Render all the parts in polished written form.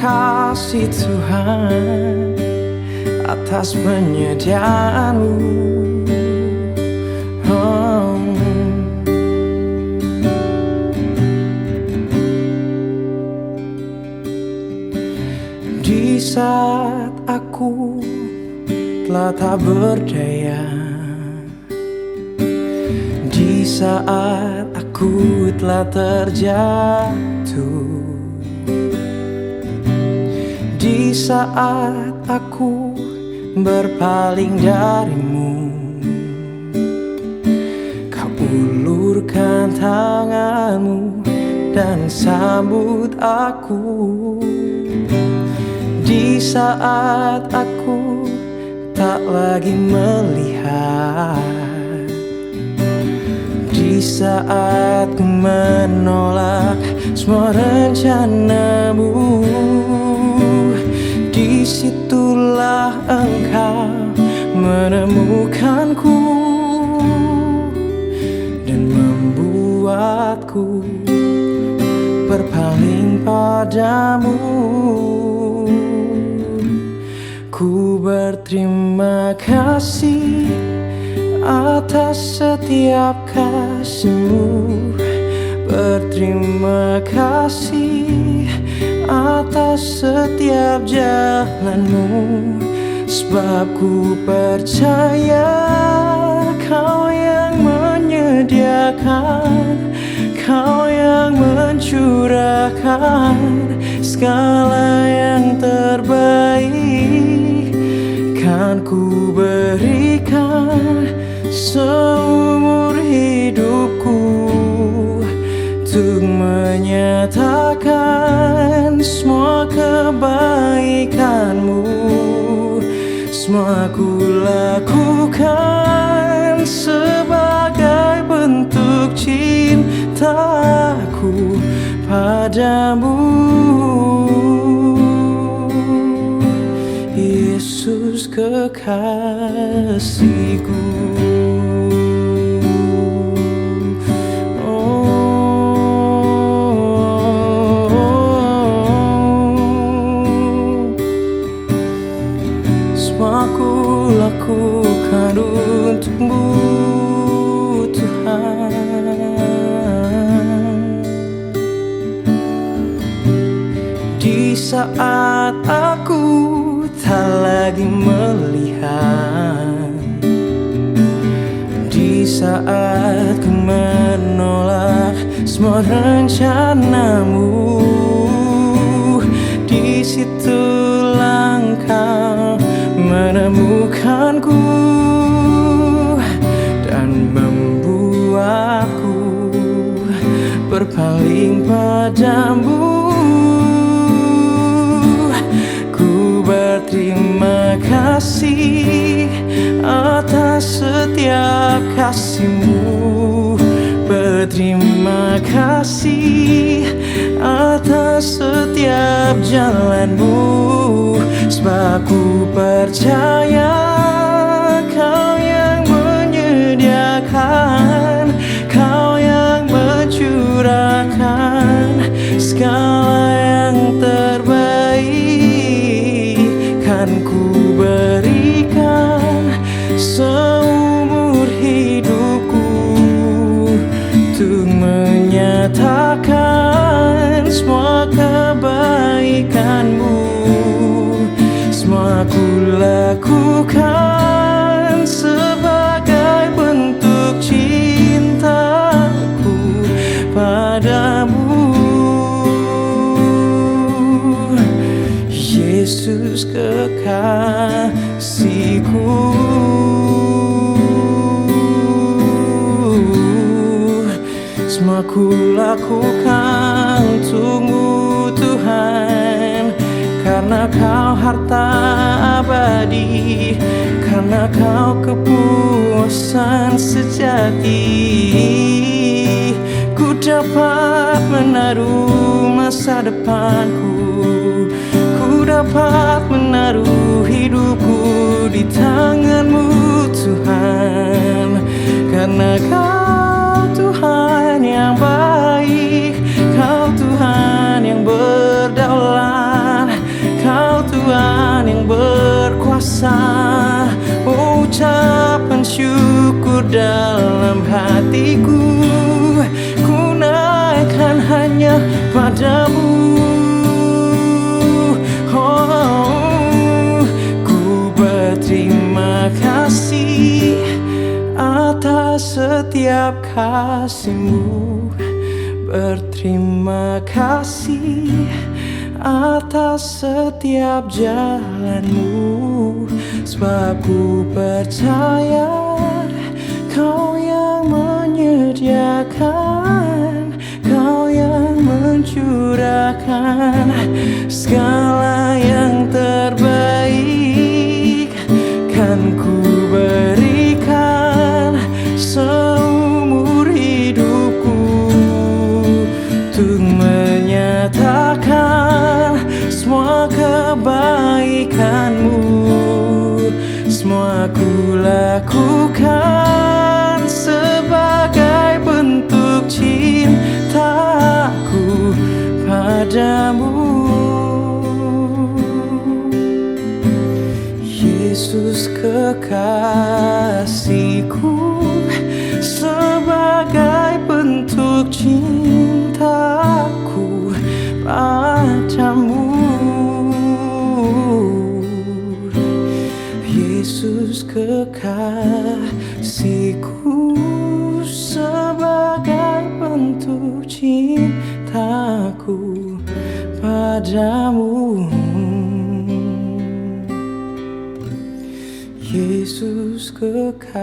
kasih Tuhan atas penyediaan-Mu. Di saat aku telah tak berdaya, di saat aku telah terjatuh, di saat aku berpaling dari-Mu, Kau ulurkan tangan-Mu dan sambut aku. Di saat aku tak lagi melihat, di saat ku menolak semua rencana-Mu, disitulah Engkau menemukanku dan membuatku berpaling padamu. Ku berterima kasih atas setiap kasih-Mu, berterima kasih atas setiap jalan-Mu, sebab ku percaya Kau yang menyediakan, Kau yang mencurahkan segala yang terbaik. Kan ku berikan seumur hidupku untuk menyatakan semua kebaikan-Mu. Semua ku lakukan sebagai bentuk cintaku padamu, Yesus kekasihku. Semua ku lakukan untuk-Mu Tuhan. Di saat aku tak lagi melihat, di saat ku menolak semua rencana-Mu, disitulah Engkau menemukanku dan membuatku berpaling padamu. Ku berterima kasih atas setiap kasih-Mu, berterima kasih atas setiap jalan-Mu, sebab ku percaya Kau yang menyediakan, Kau yang mencurahkan segala yang terbaik. Kan ku berikan seumur hidupku untuk menyatakan semua kebaikan-Mu. Semua ku lakukan sebagai bentuk cintaku padamu, Yesus kekasihku. Semua ku lakukan untuk-Mu Tuhan, karena Kau harta abadi, karena Kau kepuasan sejati. Ku dapat menaruh masa depanku, ku dapat menaruh hidupku di tangan-Mu Tuhan, karena Kau Tuhan yang baik, Kau Tuhan yang berdaulat. dalam hatiku. Ku naikkan hanya padamu. Oh, ku berterima kasih atas setiap kasih-Mu. Berterima kasih atas setiap jalan-Mu, sebab ku percaya Kau yang menyediakan, Kau yang mencurahkan segala yang terbaik. Kan ku berikan seumur hidupku untuk menyatakan semua kebaikan-Mu. Semua ku lakukan sebagai bentuk cintaku padamu. Yesus kekasihku, sebagai bentuk cintaku padamu. Yesus kekasihku, sebagai bentuk cintaku padamu. Yesus kekasihku.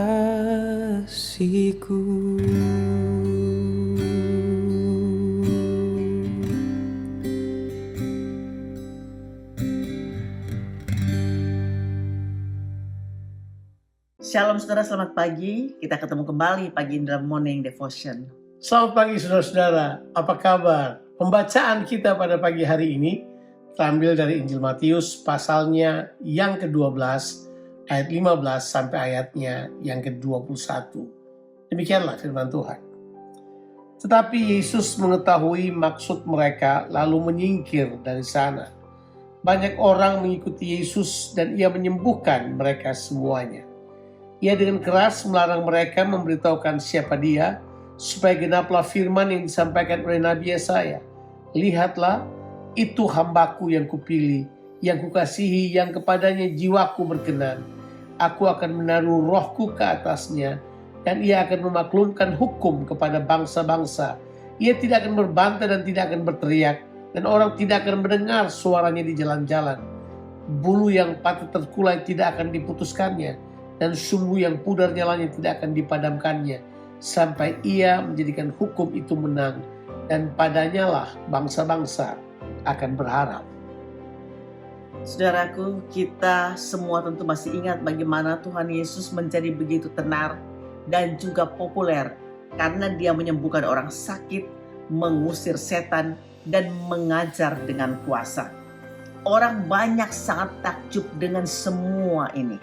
Shalom saudara, selamat pagi. Kita ketemu kembali pagi dalam Morning Devotion. Selamat pagi saudara-saudara, apa kabar? Pembacaan kita pada pagi hari ini terambil dari Injil Matius pasalnya yang ke-12 ayat 15 sampai ayatnya yang ke-21. Demikianlah firman Tuhan. Tetapi Yesus mengetahui maksud mereka lalu menyingkir dari sana. Banyak orang mengikuti Yesus dan ia menyembuhkan mereka semuanya. Ia dengan keras melarang mereka memberitahukan siapa dia, supaya genaplah firman yang disampaikan oleh Nabi Yesaya. Lihatlah, itu hambaku yang kupilih, yang kukasihi, yang kepadanya jiwaku berkenan. Aku akan menaruh rohku ke atasnya, dan ia akan memaklumkan hukum kepada bangsa-bangsa. Ia tidak akan berbantah dan tidak akan berteriak, dan orang tidak akan mendengar suaranya di jalan-jalan. Bulu yang patut terkulai tidak akan diputuskannya, dan sumbu yang pudar nyalanya tidak akan dipadamkannya, sampai ia menjadikan hukum itu menang, dan padanya lah bangsa-bangsa akan berharap. Saudaraku, kita semua tentu masih ingat bagaimana Tuhan Yesus menjadi begitu tenar dan juga populer karena dia menyembuhkan orang sakit, mengusir setan, dan mengajar dengan kuasa. Orang banyak sangat takjub dengan semua ini.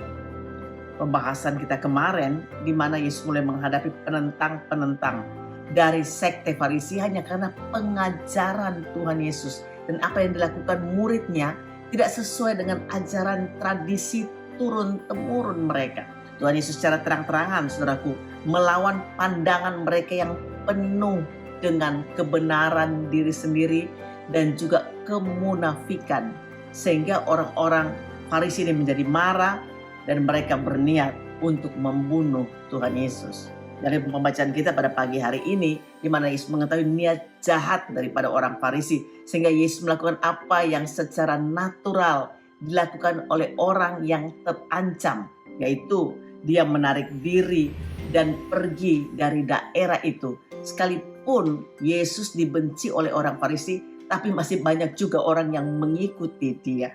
Pembahasan kita kemarin di mana Yesus mulai menghadapi penentang-penentang dari sekte Farisi hanya karena pengajaran Tuhan Yesus dan apa yang dilakukan muridnya tidak sesuai dengan ajaran tradisi turun-temurun mereka. Tuhan Yesus secara terang-terangan, saudaraku, melawan pandangan mereka yang penuh dengan kebenaran diri sendiri dan juga kemunafikan, sehingga orang-orang Farisi ini menjadi marah dan mereka berniat untuk membunuh Tuhan Yesus. Dari pembacaan kita pada pagi hari ini, di mana Yesus mengetahui niat jahat daripada orang Farisi, sehingga Yesus melakukan apa yang secara natural dilakukan oleh orang yang terancam, yaitu dia menarik diri dan pergi dari daerah itu. Sekalipun Yesus dibenci oleh orang Farisi, tapi masih banyak juga orang yang mengikuti dia.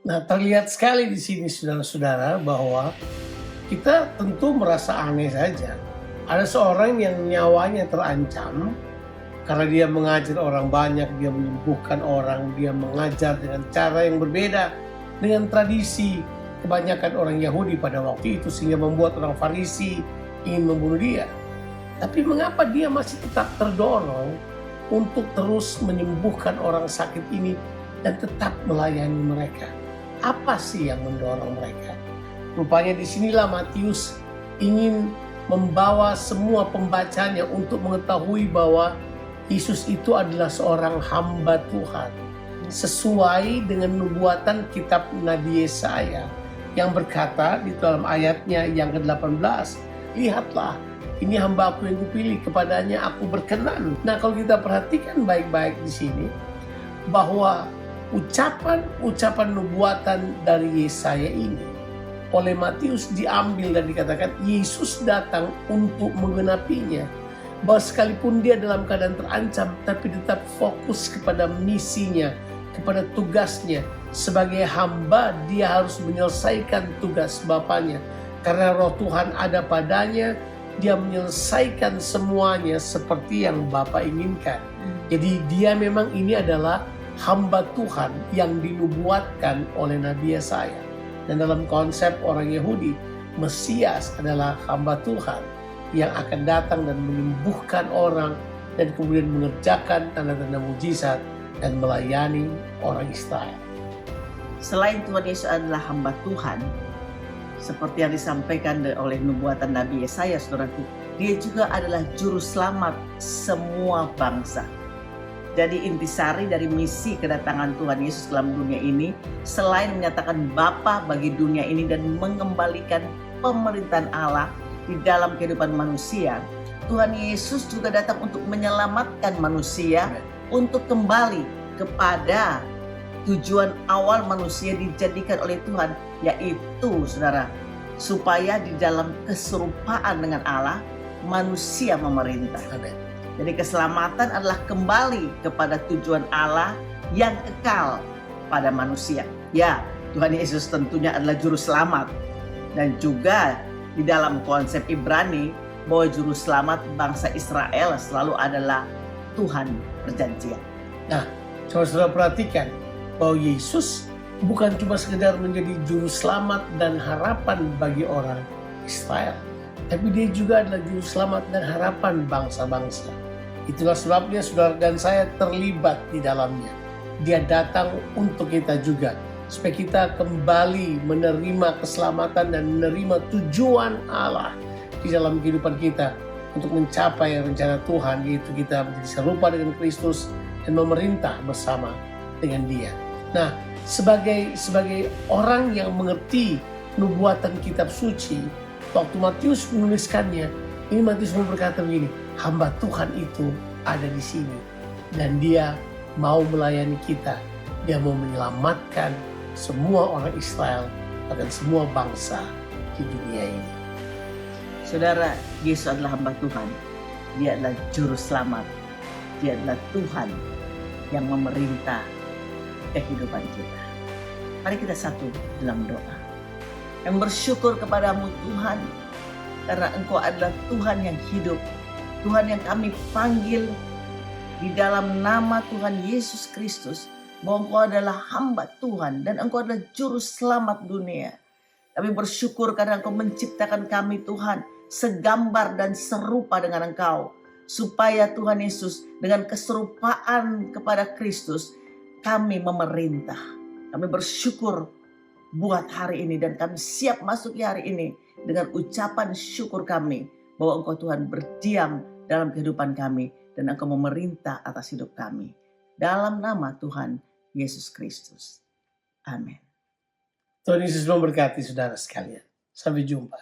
Nah, terlihat sekali di sini saudara-saudara bahwa kita tentu merasa aneh saja. Ada seorang yang nyawanya terancam karena dia mengajar orang banyak, dia menyembuhkan orang, dia mengajar dengan cara yang berbeda dengan tradisi kebanyakan orang Yahudi pada waktu itu, sehingga membuat orang Farisi ingin membunuh dia. Tapi mengapa dia masih tetap terdorong untuk terus menyembuhkan orang sakit ini dan tetap melayani mereka? Apa sih yang mendorong mereka? Rupanya disinilah Matius ingin membawa semua pembacanya untuk mengetahui bahwa Yesus itu adalah seorang hamba Tuhan. Sesuai dengan nubuatan kitab Nabi Yesaya yang berkata di dalam ayatnya yang ke-18, lihatlah, ini hamba-Ku yang kupilih, kepadanya Aku berkenan. Nah, kalau kita perhatikan baik-baik di sini, bahwa ucapan nubuatan dari Yesaya ini oleh Matius diambil dan dikatakan Yesus datang untuk menggenapinya. Bahwa sekalipun dia dalam keadaan terancam, tapi tetap fokus kepada misinya, kepada tugasnya. Sebagai hamba, dia harus menyelesaikan tugas Bapaknya. Karena roh Tuhan ada padanya, dia menyelesaikan semuanya seperti yang Bapa inginkan. Jadi dia memang ini adalah hamba Tuhan yang dinubuatkan oleh Nabi Yesaya. Dan dalam konsep orang Yahudi, Mesias adalah hamba Tuhan yang akan datang dan menyembuhkan orang dan kemudian mengerjakan tanda-tanda mujizat dan melayani orang Israel. Selain Tuhan Yesus adalah hamba Tuhan, seperti yang disampaikan oleh nubuatan Nabi Yesaya, saudaraku, dia juga adalah juru selamat semua bangsa. Jadi intisari dari misi kedatangan Tuhan Yesus dalam dunia ini, selain menyatakan Bapa bagi dunia ini dan mengembalikan pemerintahan Allah di dalam kehidupan manusia, Tuhan Yesus juga datang untuk menyelamatkan manusia, untuk kembali kepada tujuan awal manusia dijadikan oleh Tuhan, yaitu saudara, supaya di dalam keserupaan dengan Allah, manusia memerintah. Amin. Jadi keselamatan adalah kembali kepada tujuan Allah yang kekal pada manusia. Ya, Tuhan Yesus tentunya adalah juru selamat. Dan juga di dalam konsep Ibrani, bahwa juru selamat bangsa Israel selalu adalah Tuhan perjanjian. Nah, coba saudara perhatikan bahwa Yesus bukan cuma sekedar menjadi juru selamat dan harapan bagi orang Israel, tapi dia juga adalah juru selamat dan harapan bangsa-bangsa. Itulah sebabnya saudara dan saya terlibat di dalamnya. Dia datang untuk kita juga, supaya kita kembali menerima keselamatan dan menerima tujuan Allah di dalam kehidupan kita untuk mencapai rencana Tuhan, yaitu kita menjadi serupa dengan Kristus dan memerintah bersama dengan Dia. Nah, sebagai orang yang mengerti nubuatan kitab suci, waktu Matius menuliskannya, ini Matius mau berkata begini, hamba Tuhan itu ada di sini dan dia mau melayani kita. Dia mau menyelamatkan semua orang Israel dan semua bangsa di dunia ini. Saudara, Yesus adalah hamba Tuhan. Dia adalah juru selamat. Dia adalah Tuhan yang memerintah kehidupan kita. Mari kita satu dalam doa. Yang bersyukur kepadamu Tuhan, karena Engkau adalah Tuhan yang hidup. Tuhan yang kami panggil di dalam nama Tuhan Yesus Kristus, bahwa Engkau adalah hamba Tuhan dan Engkau adalah juru selamat dunia. Kami bersyukur karena Engkau menciptakan kami Tuhan segambar dan serupa dengan Engkau, supaya Tuhan Yesus dengan keserupaan kepada Kristus kami memerintah. Kami bersyukur buat hari ini dan kami siap masuk hari ini dengan ucapan syukur kami bahwa Engkau Tuhan berdiam dalam kehidupan kami dan Engkau memerintah atas hidup kami. Dalam nama Tuhan Yesus Kristus. Amin. Tuhan Yesus memberkati saudara sekalian. Sampai jumpa.